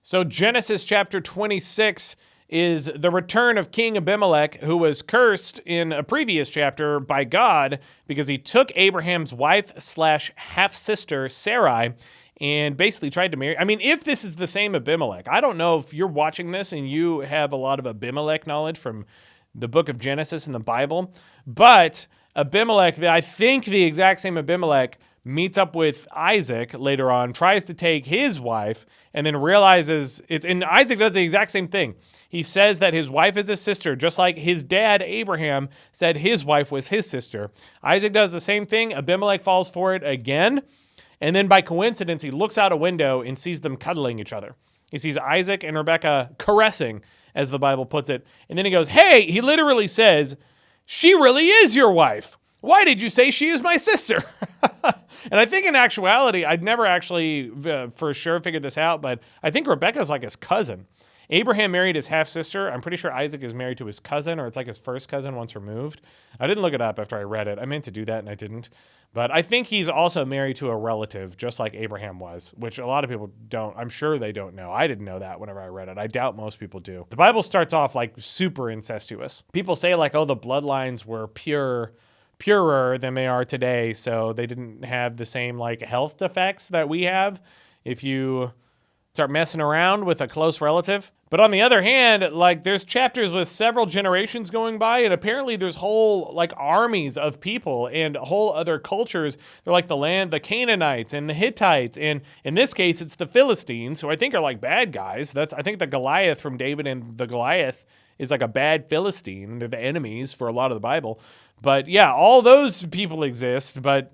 So Genesis chapter 26 is the return of King Abimelech, who was cursed in a previous chapter by God because he took Abraham's wife / half-sister Sarai and basically tried to marry. I mean, if this is the same Abimelech, I don't know if you're watching this and you have a lot of Abimelech knowledge from the book of Genesis in the Bible, but Abimelech, I think the exact same Abimelech, meets up with Isaac later on, tries to take his wife, and then realizes and Isaac does the exact same thing. He says that his wife is his sister, just like his dad, Abraham, said his wife was his sister. Isaac does the same thing. Abimelech falls for it again. And then by coincidence, he looks out a window and sees them cuddling each other. He sees Isaac and Rebekah caressing, as the Bible puts it. And then he goes, hey, he literally says, she really is your wife. Why did you say she is my sister? And I think in actuality, I'd never actually for sure figured this out, but I think Rebekah's like his cousin. Abraham married his half-sister. I'm pretty sure Isaac is married to his cousin, or it's like his first cousin once removed. I didn't look it up after I read it. I meant to do that, and I didn't. But I think he's also married to a relative, just like Abraham was, which a lot of people don't. I'm sure they don't know. I didn't know that whenever I read it. I doubt most people do. The Bible starts off like super incestuous. People say like, oh, the bloodlines were purer than they are today, so they didn't have the same like health effects that we have if you start messing around with a close relative. But on the other hand, like there's chapters with several generations going by, and apparently there's whole like armies of people and whole other cultures. They're like the Canaanites and the Hittites, and in this case it's the Philistines, who I think are like bad guys. I think the Goliath from David and the Goliath is like a bad Philistine. They're the enemies for a lot of the Bible. But yeah, all those people exist, but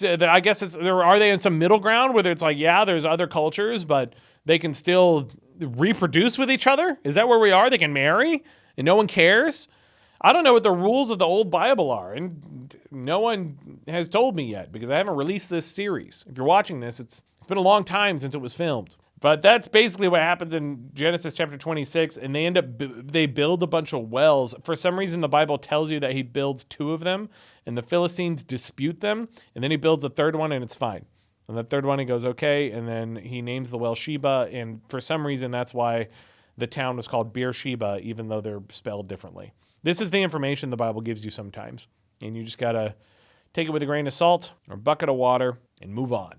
I guess are they in some middle ground where it's like, yeah, there's other cultures, but they can still reproduce with each other? Is that where we are? They can marry and no one cares? I don't know what the rules of the old Bible are, and no one has told me yet because I haven't released this series. If you're watching this, it's been a long time since it was filmed. But that's basically what happens in Genesis chapter 26, and they build a bunch of wells. For some reason, the Bible tells you that he builds 2 of them, and the Philistines dispute them, and then he builds a 3rd one, and it's fine. And the 3rd one, he goes, okay, and then he names the well Sheba, and for some reason, that's why the town was called Beersheba, even though they're spelled differently. This is the information the Bible gives you sometimes, and you just got to take it with a grain of salt or a bucket of water and move on.